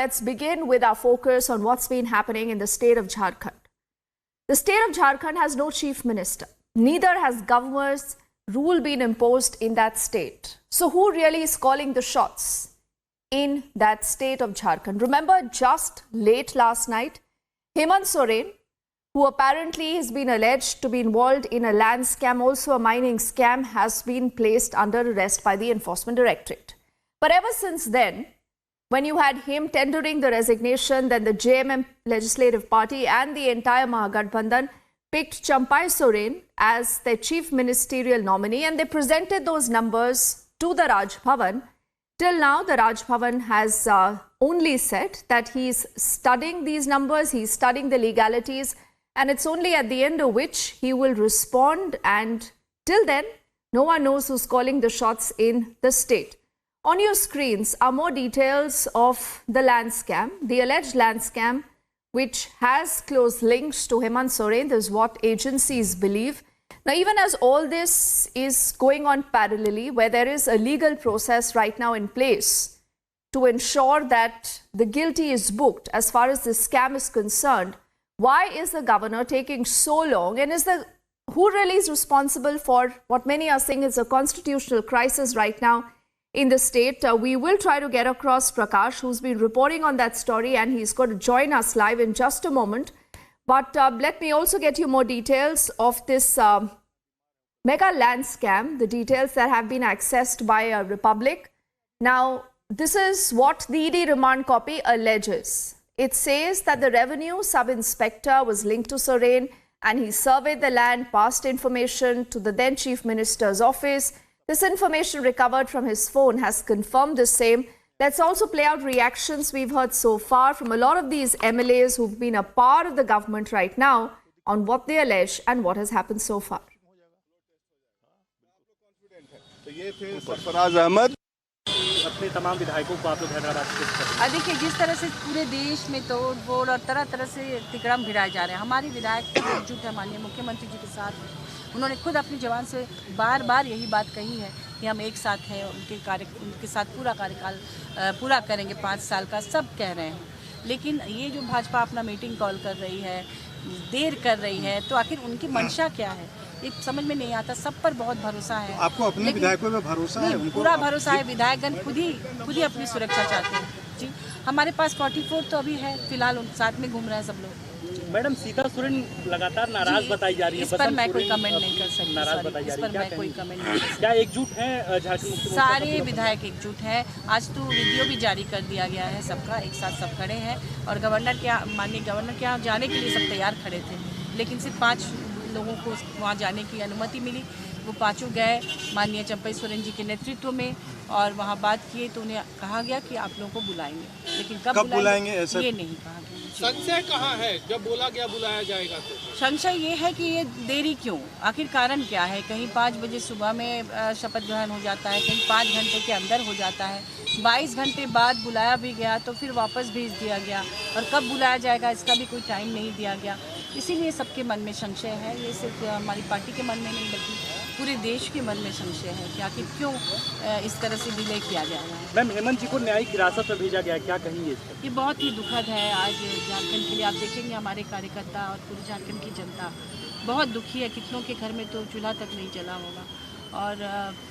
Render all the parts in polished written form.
Let's begin with our focus on what's been happening in the state of Jharkhand. The state of Jharkhand has no chief minister. Neither has governor's rule been imposed in that state. So who really is calling the shots in that state of Jharkhand? Remember, just late last night, Hemant Soren, who apparently has been alleged to be involved in a land scam, also a mining scam, has been placed under arrest by the Enforcement Directorate. But ever since then, when you had him tendering the resignation, then the JMM Legislative Party and the entire Mahagathbandhan picked Hemant Soren as their chief ministerial nominee, and they presented those numbers to the Raj Bhavan. Till now, the Raj Bhavan has only said that he's studying these numbers, he's studying the legalities, and it's only at the end of which he will respond. And till then, no one knows who's calling the shots in the state. On your screens are more details of the land scam, the alleged land scam, which has close links to Hemant Soren. This is what agencies believe. Now, even as all this is going on parallelly, where there is a legal process right now in place to ensure that the guilty is booked as far as this scam is concerned, why is the governor taking so long? And who really is responsible for what many are saying is a constitutional crisis right now in the state? We will try to get across Prakash, who's been reporting on that story, and he's going to join us live in just a moment. But let me also get you more details of this mega land scam, the details that have been accessed by Republic. Now, this is what the ED remand copy alleges. It says that the revenue sub-inspector was linked to Soren and he surveyed the land, passed information to the then Chief Minister's office. This information recovered from his phone has confirmed the same. Let's also play out reactions we've heard so far from a lot of these MLAs who've been a part of the government right now on what they allege and what has happened so far. अपने तमाम विधायकों को आप लोग हैदराबाद से देखिए, जिस तरह से पूरे देश में तोड़ फोड़ और तरह तरह से तिकड़म गिराए जा रहे हैं, हमारी विधायक एकजुट है माननीय मुख्यमंत्री जी के साथ। उन्होंने खुद अपनी जबान से बार बार यही बात कही है कि हम एक साथ हैं, उनके साथ पूरा कार्यकाल पूरा करेंगे 5 साल का, सब कह रहे हैं। लेकिन ये जो भाजपा अपना मीटिंग कॉल कर रही है, देर कर रही है, तो आखिर उनकी मंशा क्या है, ये समझ में नहीं आता। सब पर बहुत भरोसा है। आपको अपने विधायकों पे भरोसा है? पूरा भरोसा है। विधायकगण खुद ही अपनी सुरक्षा चाहते हैं जी। हमारे पास 44 तो अभी है, फिलहाल साथ में घूम रहे हैं सब लोग। मैडम, सीता सोरेन लगातार नाराज बताई जा रही है। इस पर मैं कोई कमेंट नहीं कर सकती। नाराज बताई जा रही है, इस पर मैं कोई कमेंट नहीं कर सकती। क्या एकजुट हैं झारखंड मुक्ति मोर्चा? सारे विधायक एकजुट हैं। आज तो वीडियो भी जारी कर दिया गया है सबका, एक साथ सब खड़े हैं। और माननीय गवर्नर के यहाँ जाने के लिए सब तैयार खड़े थे, लेकिन सिर्फ 5 लोगों को वहाँ जाने की अनुमति मिली। वो 5 गए माननीय हमेंत सोरेन जी के नेतृत्व में, और वहाँ बात किए तो उन्हें कहा गया कि आप लोगों को बुलाएंगे, लेकिन कब बुलाएंगे ऐसा ये नहीं कहा गया। संशय कहाँ है? जब बोला गया बुलाया जाएगा तो संशय ये है कि ये देरी क्यों, आखिर कारण क्या है? कहीं 5 बजे सुबह में शपथ ग्रहण हो जाता है, कहीं 5 घंटे के अंदर हो जाता है, 22 घंटे बाद बुलाया भी गया तो फिर वापस भेज दिया गया, और कब बुलाया जाएगा इसका भी कोई टाइम नहीं दिया गया। इसीलिए सबके मन में संशय है। ये सिर्फ हमारी पार्टी के मन में नहीं, बल्कि पूरे देश के मन में संशय है कि आखिर क्यों इस तरह से डिले किया जा रहा है। मैम, हेमंत जी को न्यायिक हिरासत में भेजा गया, क्या कहेंगे? ये बहुत ही दुखद है आज झारखंड के लिए। आप देखेंगे हमारे कार्यकर्ता और पूरी झारखंड की जनता बहुत दुखी है। कितनों के घर में तो चूल्हा तक नहीं जला होगा, और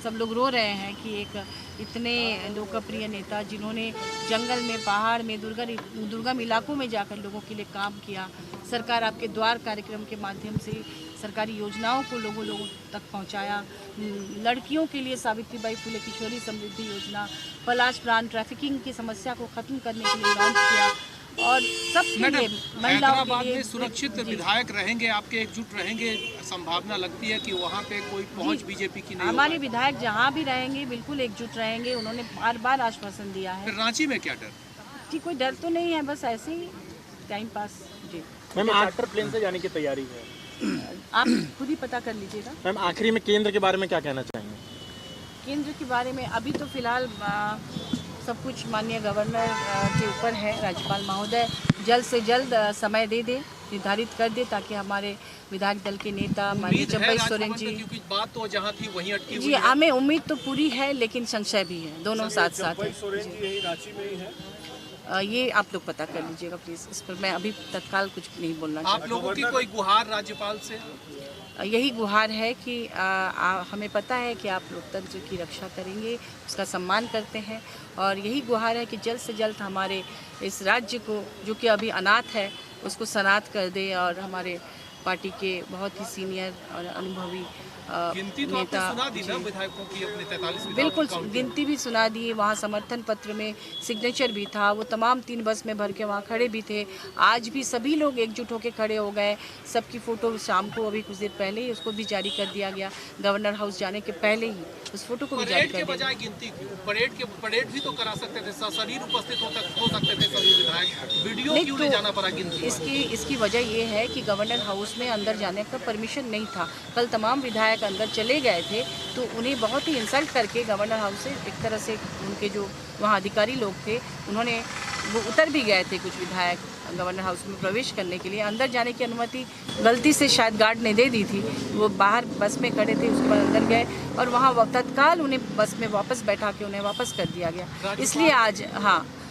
सब लोग रो रहे हैं कि एक इतने लोकप्रिय नेता जिन्होंने जंगल में, पहाड़ में, दुर्गम इलाकों में जाकर लोगों के लिए काम किया, सरकार आपके द्वार कार्यक्रम के माध्यम से सरकारी योजनाओं को लोगों तक पहुंचाया, लड़कियों के लिए सावित्रीबाई फुले किशोरी समृद्धि योजना, पलाश प्राण ट्रैफिकिंग की समस्या को ख़त्म करने के लिए लॉन्च किया, और सबके लिए महिलाओं के लिए सुरक्षित विधायक रहेंगे, आपके एकजुट रहेंगे। संभावना लगती है कि वहाँ पे कोई पहुँच बीजेपी की नहीं। हमारे विधायक जहाँ भी रहेंगे बिल्कुल एकजुट रहेंगे। उन्होंने बार बार आश्वासन दिया है। फिर रांची में क्या डर? जी, कोई डर तो नहीं है, बस ऐसे ही टाइम पास। जी मैम, चार्टर प्लेन से जाने की तैयारी है, आप खुद ही पता कर लीजिएगा। मैम, आखिरी में केंद्र के बारे में क्या कहना चाहेंगे? केंद्र के बारे में अभी तो फिलहाल सब कुछ माननीय गवर्नर के ऊपर है। राज्यपाल महोदय जल्द से जल्द समय दे दे, निर्धारित कर दे, ताकि हमारे विधायक दल के नेता माननीय हमेंत सोरेन जी, क्योंकि बात तो जहाँ थी वहीं अटकी जी, हमें उम्मीद तो पूरी है, लेकिन संशय भी है, दोनों साथ साथ है। ये आप लोग पता कर लीजिएगा प्लीज़। इस पर मैं अभी तत्काल कुछ नहीं बोलना आप लोगों की कोई गुहार राज्यपाल से? यही गुहार है कि हमें पता है कि आप लोकतंत्र की रक्षा करेंगे, उसका सम्मान करते हैं, और यही गुहार है कि जल्द से जल्द हमारे इस राज्य को, जो कि अभी अनाथ है, उसको सनाथ कर दे, और हमारे पार्टी के बहुत ही सीनियर और अनुभवी गिनती तो आपने सुना दी ना विधायकों की अपने 43 बिल्कुल गिनती भी सुना दी, वहाँ समर्थन पत्र में सिग्नेचर भी था, वो तमाम 3 बस में भर के वहाँ खड़े भी थे। आज भी सभी लोग एकजुट होकर खड़े हो गए। सबकी फ़ोटो शाम को अभी कुछ देर पहले ही उसको भी जारी कर दिया गया, गवर्नर हाउस जाने के पहले ही उस फोटो को भी जारी कर दिया। बजाय गिनती क्यों? परेड भी तो करा सकते थे, सशरीर उपस्थित हो सकते थे सभी विधायक, वीडियो क्यों नहीं जाना पड़ा गिनती? इसकी वजह ये है कि गवर्नर हाउस में अंदर जाने का परमिशन नहीं था। कल तमाम विधायक अंदर चले गए थे, तो उन्हें बहुत ही इंसल्ट करके गवर्नर हाउस से एक तरह से उनके जो वहाँ अधिकारी लोग थे, उन्होंने वो उतर भी गए थे, कुछ विधायक गवर्नर हाउस में प्रवेश करने के लिए। अंदर जाने की अनुमति गलती से शायद गार्ड ने दे दी थी, वो बाहर बस में खड़े थे, उसके बाद अंदर गए और वहाँ तत्काल उन्हें बस में वापस बैठा के उन्हें वापस कर दिया गया। इसलिए आज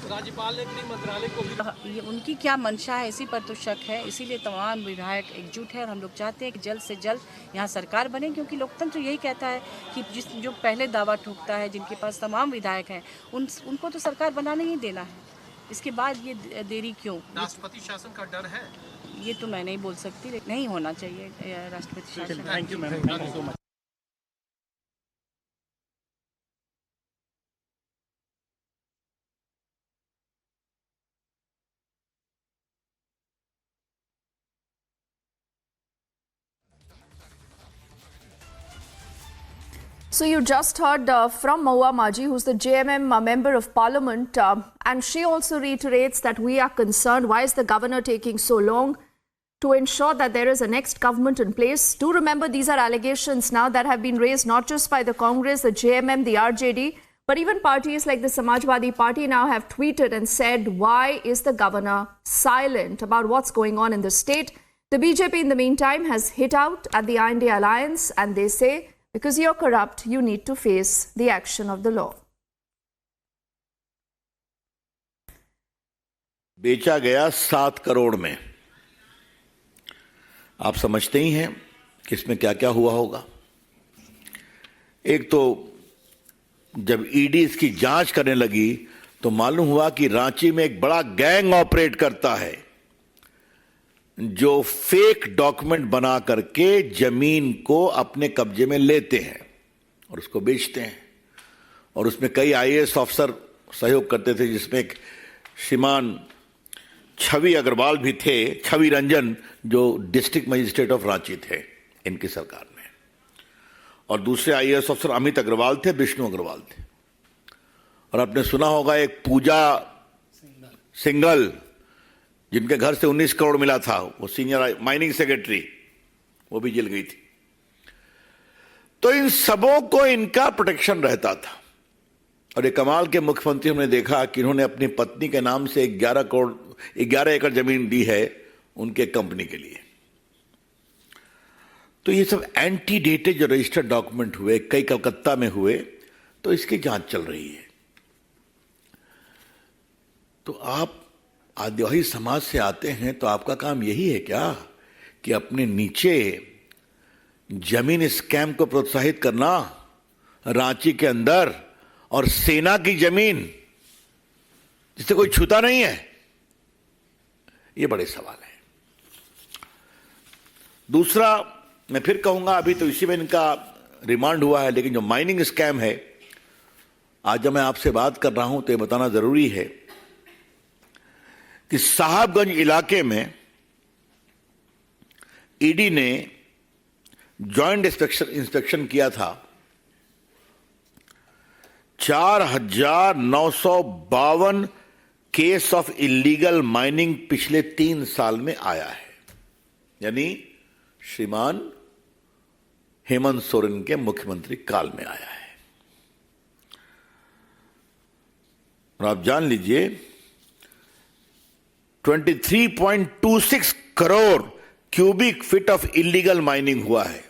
राज्यपाल ने गृह मंत्रालय को ये उनकी क्या मंशा है, इसी पर तो शक है। इसीलिए तमाम विधायक एकजुट है और हम लोग चाहते हैं कि जल्द से जल्द यहाँ सरकार बने, क्योंकि लोकतंत्र यही कहता है कि जो पहले दावा ठोकता है, जिनके पास तमाम विधायक हैं, उनको तो सरकार बनाने ही देना है। इसके बाद ये देरी क्यों? राष्ट्रपति शासन का डर है? ये तो मैं नहीं बोल सकती, नहीं होना चाहिए राष्ट्रपति शासन। Thank you ma'am, thank you so much. So you just heard from Maua Maji, who's the JMM member of parliament, and she also reiterates that we are concerned. Why is the governor taking so long to ensure that there is a next government in place? Do remember, these are allegations now that have been raised not just by the Congress, the JMM, the RJD, but even parties like the Samajwadi Party now have tweeted and said, why is the governor silent about what's going on in the state? The BJP, in the meantime, has hit out at the INDA alliance, and they say, because you're corrupt, you need to face the action of the law. बेचा गया 7 करोड़ में। आप समझते ही हैं कि इसमें क्या क्या हुआ होगा। एक तो जब ईडी इसकी जांच करने लगी तो मालूम हुआ कि रांची में एक बड़ा गैंग ऑपरेट करता है, जो फेक डॉक्यूमेंट बना करके जमीन को अपने कब्जे में लेते हैं और उसको बेचते हैं। और उसमें कई आईएएस ऑफिसर सहयोग करते थे, जिसमें एक श्रीमान छवि अग्रवाल भी थे, छवि रंजन, जो डिस्ट्रिक्ट मजिस्ट्रेट ऑफ रांची थे इनकी सरकार में। और दूसरे आईएएस ऑफिसर अमित अग्रवाल थे, विष्णु अग्रवाल थे। और आपने सुना होगा एक पूजा सिंगल, जिनके घर से 19 करोड़ मिला था, वो सीनियर माइनिंग सेक्रेटरी, वो भी जेल गई थी। तो इन सबों को इनका प्रोटेक्शन रहता था। और एक कमाल के मुख्यमंत्री हमने देखा कि इन्होंने अपनी पत्नी के नाम से 11 एकड़ जमीन दी है उनके कंपनी के लिए। तो ये सब एंटी डेटेड जो रजिस्टर्ड डॉक्यूमेंट हुए, कई कलकत्ता में हुए, तो इसकी जांच चल रही है। तो आप आदिवासी समाज से आते हैं तो आपका काम यही है क्या कि अपने नीचे जमीन स्कैम को प्रोत्साहित करना, रांची के अंदर, और सेना की जमीन जिसे कोई छूता नहीं है? ये बड़े सवाल है। दूसरा, मैं फिर कहूंगा, अभी तो इसी में इनका रिमांड हुआ है, लेकिन जो माइनिंग स्कैम है, आज जब मैं आपसे बात कर रहा हूं तो ये बताना जरूरी है कि साहबगंज इलाके में ईडी ने जॉइंट इंस्पेक्शन किया था। 4,952 केस ऑफ इलीगल माइनिंग पिछले 3 साल में आया है। यानी श्रीमान हेमंत सोरेन के मुख्यमंत्री काल में आया है। और आप जान लीजिए 23.26 crore cubic feet of illegal mining हुआ है।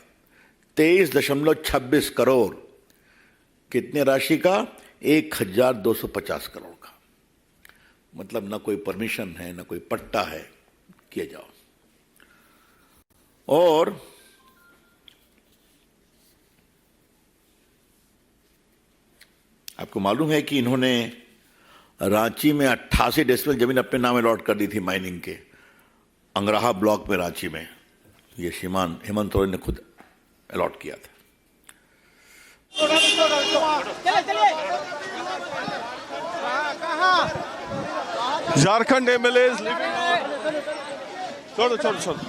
23.26 करोड़ कितने राशि का? 1,250 करोड़ का। मतलब ना कोई परमिशन है ना कोई पट्टा है, किए जाओ। और आपको मालूम है कि इन्होंने रांची में 88 डेसिबल जमीन अपने नाम अलॉट कर दी थी माइनिंग के, अंगराहा ब्लॉक में रांची में। ये श्रीमान हेमंत सोरेन ने खुद अलॉट किया था। झारखंड MLAs छोड़ो छोड़ो छोड़ो।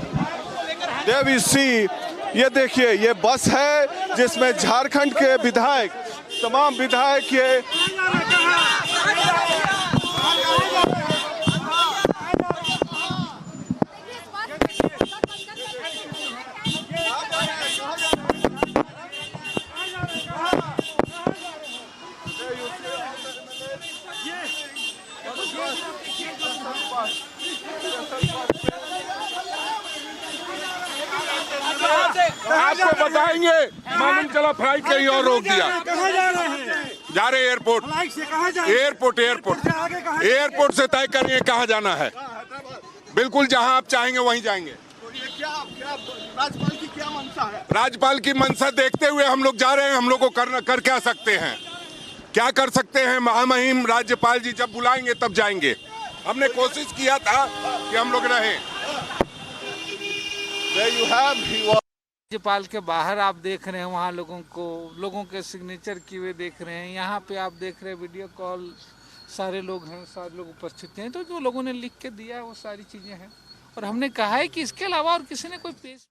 There we see, ये देखिए ये बस है जिसमें झारखंड के विधायक, तमाम विधायक ये आपको बताएंगे। मालूम चला फ्लाइट कहीं और रोक दिया। कहाँ जा रहे हैं? जा रहे एयरपोर्ट। फ्लाइट से कहाँ जा रहे हैं? एयरपोर्ट से तय करिए कहाँ जाना है। बिल्कुल जहाँ आप चाहेंगे वहीं जाएंगे। तो ये क्या राज्यपाल की क्या मंशा है? राज्यपाल की मंशा देखते हुए हम लोग जा रहे हैं। हम लोग को कर क्या सकते हैं, क्या कर सकते हैं? महामहिम राज्यपाल जी जब बुलाएंगे तब जाएंगे। हमने कोशिश किया था कि हम लोग रहें। राज्यपाल के बाहर आप देख रहे हैं, वहाँ लोगों के सिग्नेचर किए हुए देख रहे हैं। यहाँ पे आप देख रहे हैं वीडियो कॉल, सारे लोग हैं, सारे लोग उपस्थित हैं। तो जो लोगों ने लिख के दिया वो सारी चीजें हैं। और हमने कहा है कि इसके अलावा और किसी ने कोई पेश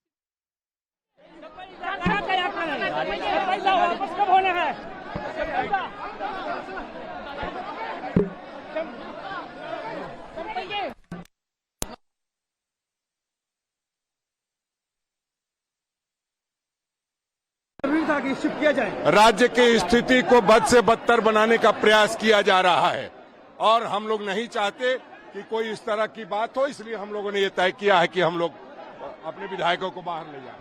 किया जाए। राज्य की स्थिति को बद से बदतर बनाने का प्रयास किया जा रहा है और हम लोग नहीं चाहते कि कोई इस तरह की बात हो। इसलिए हम लोगों ने ये तय किया है कि हम लोग अपने विधायकों को बाहर ले जाएं।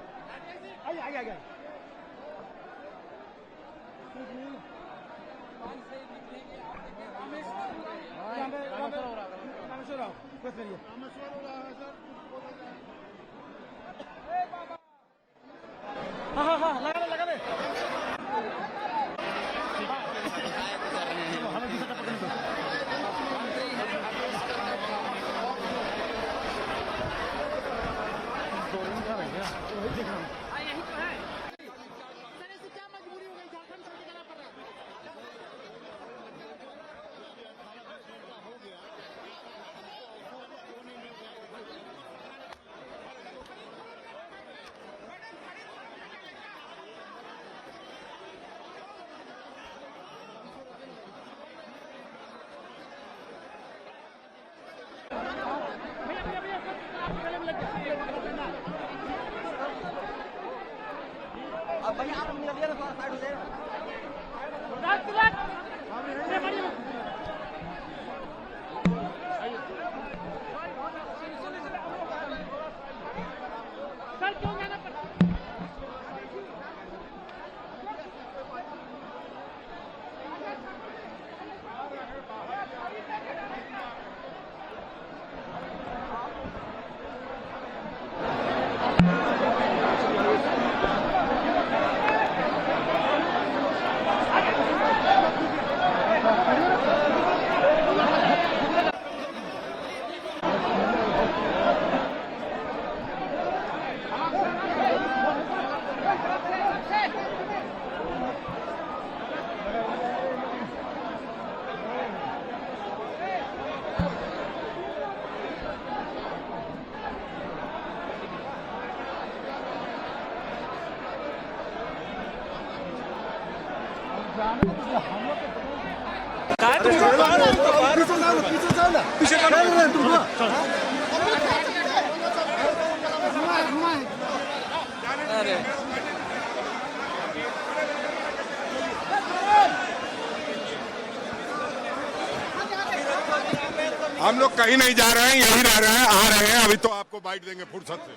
हम लोग कहीं नहीं जा रहे हैं, यहीं रह रहे हैं, आ रहे हैं। अभी तो आपको बाइट देंगे फुर्सत से।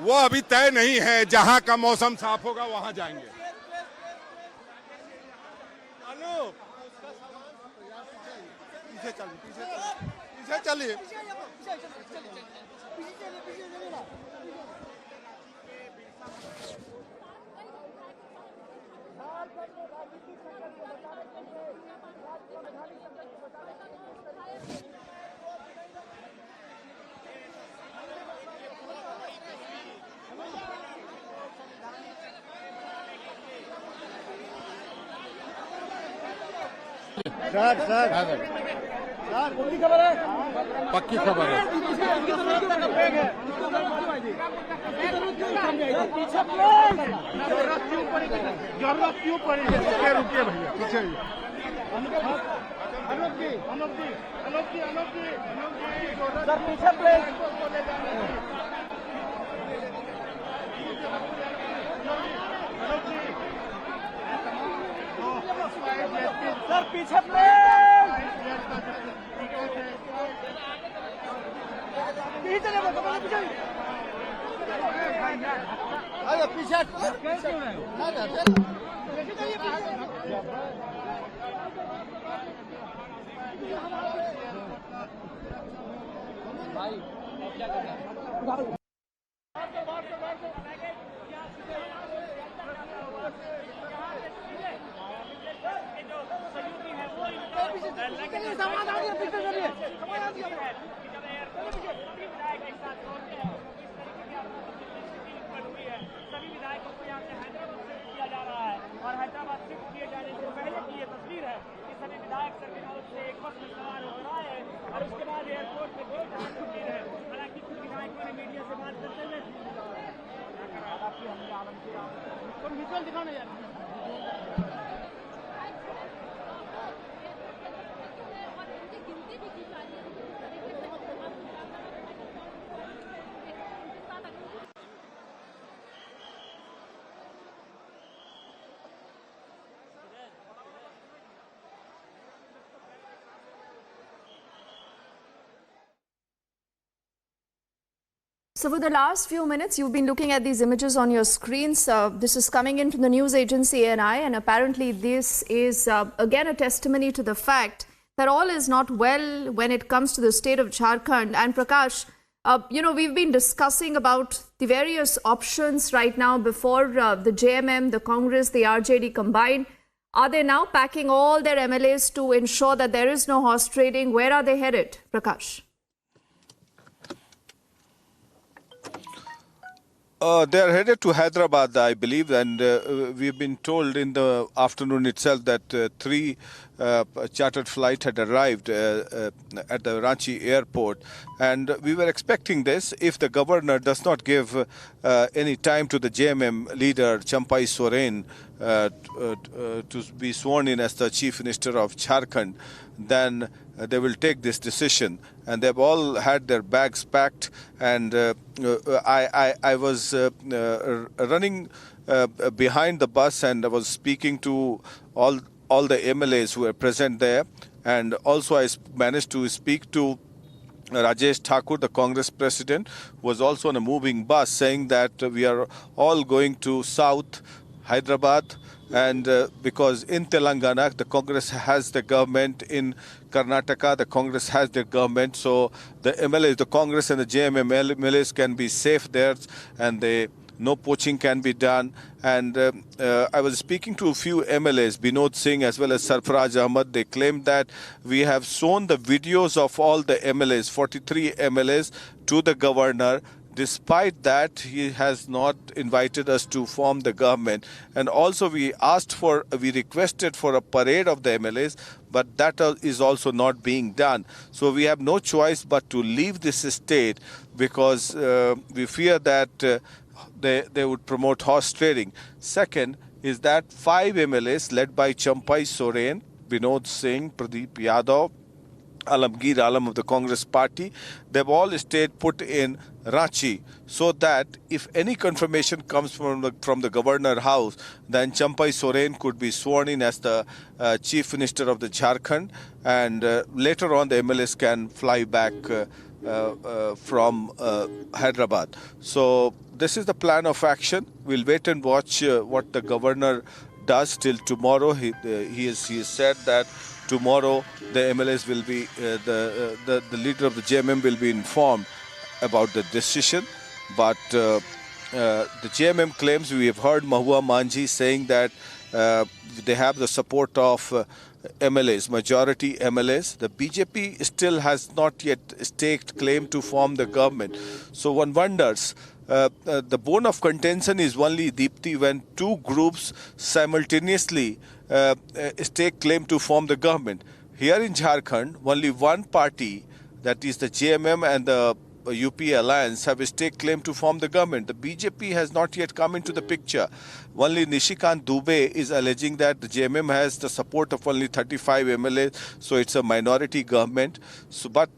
वो अभी तय नहीं है, जहां का मौसम साफ होगा वहां जाएंगे। पीछे चलिए। पक्की खबर है। रुकिए भैया पीछे। सर पीछे प्लीज। सभी विधायकों को यहाँ से हैदराबाद शिफ्ट किया जा रहा है और हैदराबाद शिफ्ट किए जाने से पहले की ये तस्वीर है कि सभी विधायक सर्विलांस से एक बस में सवार होकर आए और उसके बाद एयरपोर्ट पे गए जहाँ तस्वीर है। हालांकि कुछ विधायकों ने मीडिया से बात करते हुए विजुअल दिखाना यार। So for the last few minutes, you've been looking at these images on your screens. This is coming in from the news agency ANI, and apparently this is again a testimony to the fact that all is not well when it comes to the state of Jharkhand. And Prakash, we've been discussing about the various options right now before the JMM, the Congress, the RJD combined. Are they now packing all their MLAs to ensure that there is no horse trading? Where are they headed, Prakash? They are headed to Hyderabad, I believe, and we've been told in the afternoon itself that 3 chartered flights had arrived at the Ranchi airport, and we were expecting this if the governor does not give any time to the JMM leader Hemant Soren to be sworn in as the Chief Minister of Jharkhand, then they will take this decision. And they've all had their bags packed, and I was running behind the bus, and I was speaking to all the MLAs who were present there, and also I managed to speak to Rajesh Thakur, the Congress president, who was also on a moving bus, saying that we are all going to South Hyderabad, and because in Telangana the Congress has the government, in Karnataka the Congress has their government, so the MLAs, the Congress and the JMM MLAs can be safe there, and no poaching can be done. And I was speaking to a few MLAs, Binod Singh as well as Sarfaraj Ahmad. They claimed that we have shown the videos of all the MLAs, 43 MLAs, to the governor. Despite that, he has not invited us to form the government. And also we requested for a parade of the MLAs, but that is also not being done. So we have no choice but to leave this state, because we fear that they would promote horse trading. Second is that 5 MLAs led by Hemant Soren, Binod Singh, Pradeep Yadav, Alamgir Alam of the Congress party, they've all stayed put in Ranchi, so that if any confirmation comes from the governor house, then Hemant Soren could be sworn in as the Chief Minister of the Jharkhand, and later on the MLAs can fly back from Hyderabad. So this is the plan of action. We'll wait and watch what the governor does till tomorrow. He has said that tomorrow the MLAs will be, the leader of the JMM will be informed about the decision. But the JMM claims, we have heard Mahua Manjhi saying that they have the support of MLAs, majority MLAs. The BJP still has not yet staked claim to form the government. So one wonders, the bone of contention is only, Deepthi, when two groups simultaneously stake claim to form the government. Here in Jharkhand, only one party, that is the JMM and the UP alliance, have staked claim to form the government. The BJP has not yet come into the picture. Only Nishikant Dubey is alleging that the JMM has the support of only 35 MLAs, so it's a minority government. So, but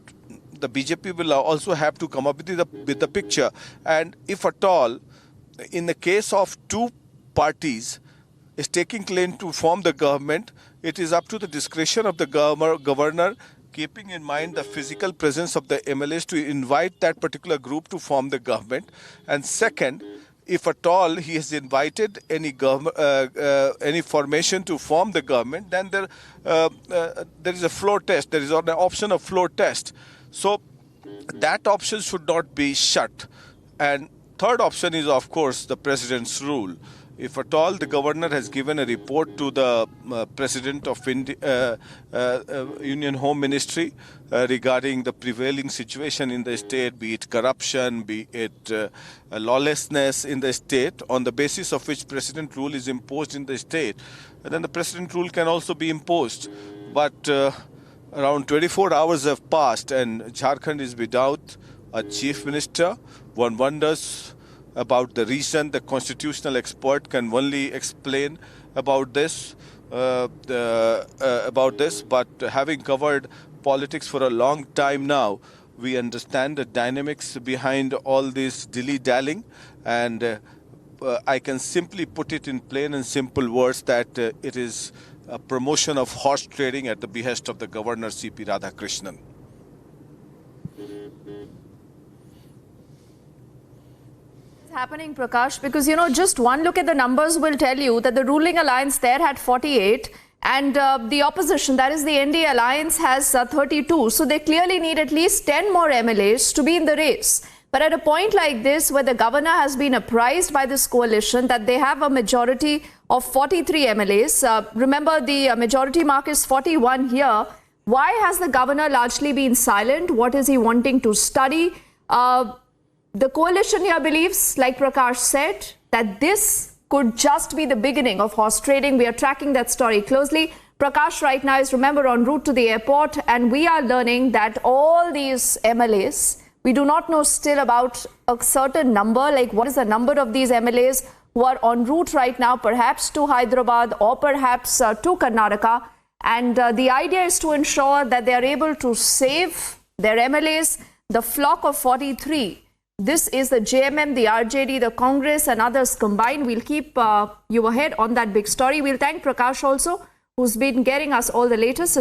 the BJP will also have to come up with the picture. And if at all, in the case of two parties staking claim to form the government, it is up to the discretion of the governor, keeping in mind the physical presence of the MLAs, to invite that particular group to form the government. And second, if at all he has invited any formation to form the government, then there is a floor test. There is an option of floor test. So that option should not be shut. And third option is, of course, the president's rule. If at all the governor has given a report to the president of Union Home Ministry regarding the prevailing situation in the state, be it corruption, be it lawlessness in the state, on the basis of which president rule is imposed in the state, then the president rule can also be imposed. But around 24 hours have passed and Jharkhand is without a chief minister. One wonders about the reason. The constitutional expert can only explain about this. But having covered politics for a long time now, we understand the dynamics behind all this dilly-dallying, and I can simply put it in plain and simple words that it is a promotion of horse trading at the behest of the governor C.P. Radhakrishnan. Happening, Prakash, because just one look at the numbers will tell you that the ruling alliance there had 48 and the opposition, that is the NDA alliance, has 32. So they clearly need at least 10 more MLAs to be in the race. But at a point like this, where the governor has been apprised by this coalition that they have a majority of 43 MLAs, remember the majority mark is 41 here. Why has the governor largely been silent? What is he wanting to study? The coalition here believes, like Prakash said, that this could just be the beginning of horse trading. We are tracking that story closely. Prakash right now is, remember, en route to the airport, and we are learning that all these MLAs, we do not know still about a certain number, like what is the number of these MLAs who are en route right now, perhaps to Hyderabad or perhaps to Karnataka. And the idea is to ensure that they are able to save their MLAs, the flock of 43. This is the JMM, the RJD, the Congress and others combined. We'll keep you ahead on that big story. We'll thank Prakash also, who's been getting us all the latest.